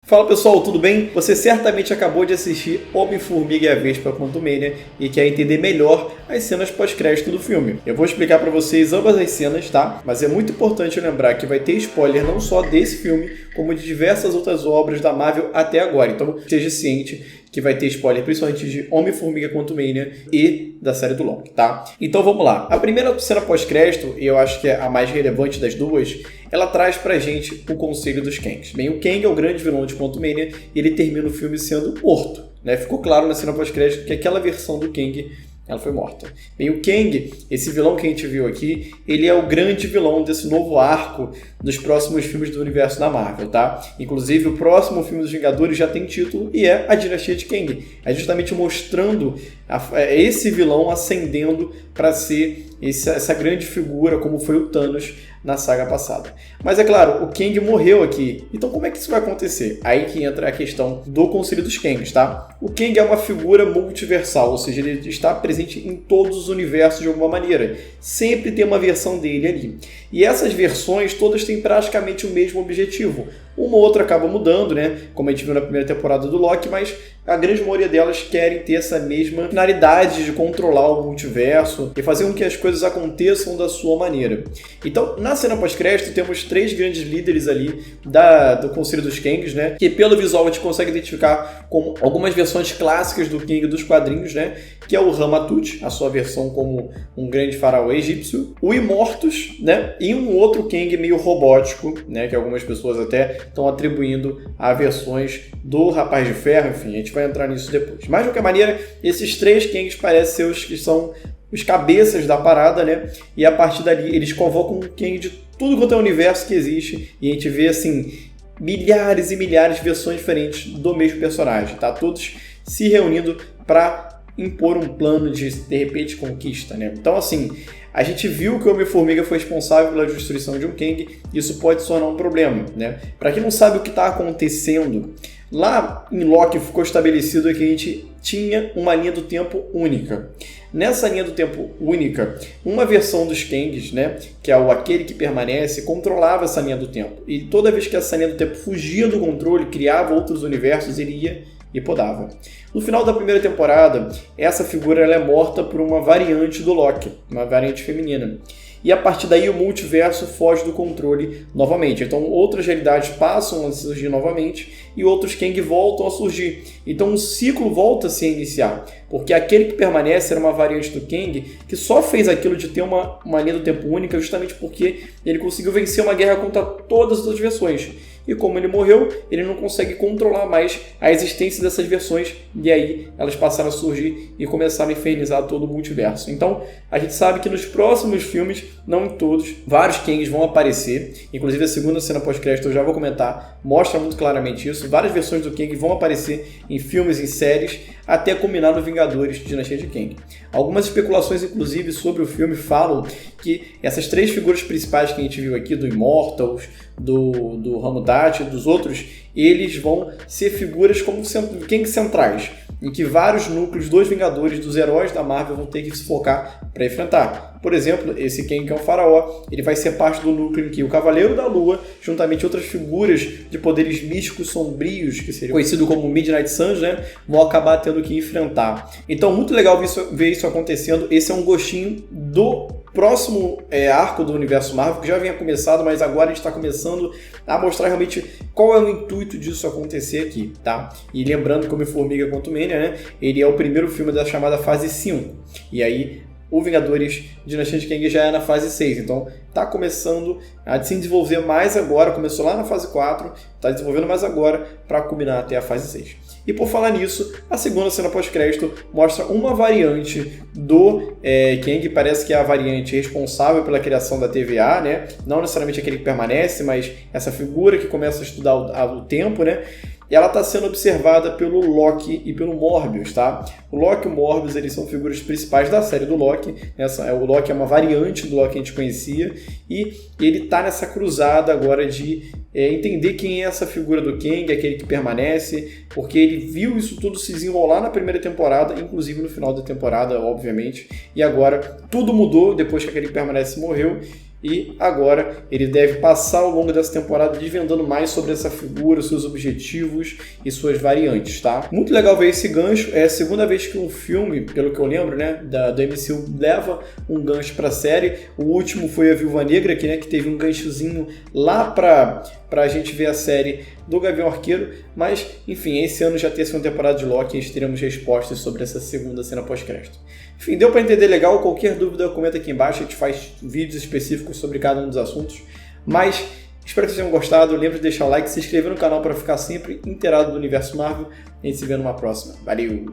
Fala pessoal, tudo bem? Você certamente acabou de assistir Homem-Formiga e a Vespa Quantumania e quer entender melhor as cenas pós-crédito do filme. Eu vou explicar para vocês ambas as cenas, tá? Mas é muito importante lembrar que vai ter spoiler não só desse filme, como de diversas outras obras da Marvel até agora. Então esteja ciente que vai ter spoiler principalmente de Homem-Formiga Quantumania e da série do Loki, tá? Então vamos lá. A primeira cena pós-crédito, e eu acho que é a mais relevante das duas, ela traz pra gente o Conselho dos Kangs. Bem, o Kang é o grande vilão de Quantumania e ele termina o filme sendo morto, né? Ficou claro na cena pós-crédito que aquela versão do Kang ela foi morta. Bem, o Kang, esse vilão que a gente viu aqui, ele é o grande vilão desse novo arco dos próximos filmes do universo da Marvel, tá? Inclusive, o próximo filme dos Vingadores já tem título e é A Dinastia de Kang. É justamente mostrando esse vilão ascendendo para ser essa grande figura como foi o Thanos na saga passada. Mas é claro, o Kang morreu aqui. Então como é que isso vai acontecer? Aí que entra a questão do Conselho dos Kangs, tá? O Kang é uma figura multiversal, ou seja, ele está presente em todos os universos de alguma maneira. Sempre tem uma versão dele ali. E essas versões todas têm praticamente o mesmo objetivo. Uma ou outra acaba mudando, né? Como a gente viu na primeira temporada do Loki, mas a grande maioria delas querem ter essa mesma finalidade de controlar o multiverso e fazer com que as coisas aconteçam da sua maneira. Então, na cena pós-crédito, temos três grandes líderes ali do Conselho dos Kangs, né? Que pelo visual a gente consegue identificar com algumas versões clássicas do Kang dos quadrinhos, né? Que é o Ramatut, a sua versão como um grande faraó egípcio, o Immortus, né? E um outro Kang meio robótico, né? Que algumas pessoas até estão atribuindo a versões do Rapaz de Ferro, enfim, a gente vai entrar nisso depois. Mas, de qualquer maneira, esses três Kangs parecem ser os que são os cabeças da parada, né? E a partir dali eles convocam um Kang de tudo quanto é universo que existe e a gente vê, assim, milhares e milhares de versões diferentes do mesmo personagem, tá? Todos se reunindo para impor um plano de repente, conquista, né? Então, assim, a gente viu que o Homem-Formiga foi responsável pela destruição de um Kang, e isso pode se tornar um problema, né? Para quem não sabe o que está acontecendo, lá em Loki ficou estabelecido que a gente tinha uma linha do tempo única. Nessa linha do tempo única, uma versão dos Kangs, né, que é aquele que permanece, controlava essa linha do tempo. E toda vez que essa linha do tempo fugia do controle, criava outros universos, ele ia e podava. No final da primeira temporada, essa figura ela é morta por uma variante do Loki, uma variante feminina. E a partir daí o multiverso foge do controle novamente. Então outras realidades passam a surgir novamente e outros Kang voltam a surgir. Então o ciclo volta a se iniciar. Porque aquele que permanece era uma variante do Kang que só fez aquilo de ter uma linha do tempo única justamente porque ele conseguiu vencer uma guerra contra todas as outras versões. E como ele morreu, ele não consegue controlar mais a existência dessas versões e aí elas passaram a surgir e começaram a infernizar todo o multiverso. Então, a gente sabe que nos próximos filmes, não em todos, vários Kangs vão aparecer. Inclusive, a segunda cena pós-crédito eu já vou comentar, mostra muito claramente isso. Várias versões do Kang vão aparecer em filmes, em séries, até culminar no Vingadores de Dinastia de Kang. Algumas especulações, inclusive, sobre o filme falam que essas três figuras principais que a gente viu aqui, do Immortals, do Ramatut e dos outros, eles vão ser figuras como Kangs centrais, em que vários núcleos dos Vingadores, dos heróis da Marvel, vão ter que se focar para enfrentar. Por exemplo, esse Kang que é um faraó, ele vai ser parte do núcleo em que o Cavaleiro da Lua, juntamente outras figuras de poderes místicos sombrios, que seriam conhecidos como Midnight Suns, né, vão acabar tendo que enfrentar. Então, muito legal ver isso acontecendo. Esse é um gostinho do próximo arco do universo Marvel, que já vinha começado, mas agora a gente está começando a mostrar realmente qual é o intuito disso acontecer aqui, tá? E lembrando que o Homem-Formiga Quantumania, né, ele é o primeiro filme da chamada fase 5. E aí, o Vingadores Dinastia de Kang já é na fase 6, então está começando a se desenvolver mais agora, começou lá na fase 4, está desenvolvendo mais agora para culminar até a fase 6. E por falar nisso, a segunda cena pós-crédito mostra uma variante do Kang, parece que é a variante responsável pela criação da TVA, né? Não necessariamente aquele que permanece, mas essa figura que começa a estudar o tempo, né? E ela está sendo observada pelo Loki e pelo Morbius, tá? O Loki e o Morbius, eles são figuras principais da série do Loki. O Loki é uma variante do Loki que a gente conhecia e ele está nessa cruzada agora de entender quem é essa figura do Kang, aquele que permanece, porque ele viu isso tudo se desenrolar na primeira temporada, inclusive no final da temporada, obviamente, e agora tudo mudou depois que aquele que permanece morreu. e agora ele deve passar ao longo dessa temporada desvendando mais sobre essa figura, seus objetivos e suas variantes, tá? Muito legal ver esse gancho, é a segunda vez que um filme, pelo que eu lembro, né, do MCU leva um gancho pra série. O último foi a Viúva Negra, aqui, né, que teve um ganchozinho lá pra gente ver a série do Gavião Arqueiro, mas enfim, esse ano já tem a segunda temporada de Loki e a gente teremos respostas sobre essa segunda cena pós-crédito. Enfim, deu para entender legal? Qualquer dúvida comenta aqui embaixo, a gente faz vídeos específicos sobre cada um dos assuntos, mas espero que vocês tenham gostado, lembre de deixar o like, se inscrever no canal para ficar sempre inteirado do universo Marvel, e a gente se vê numa próxima. Valeu!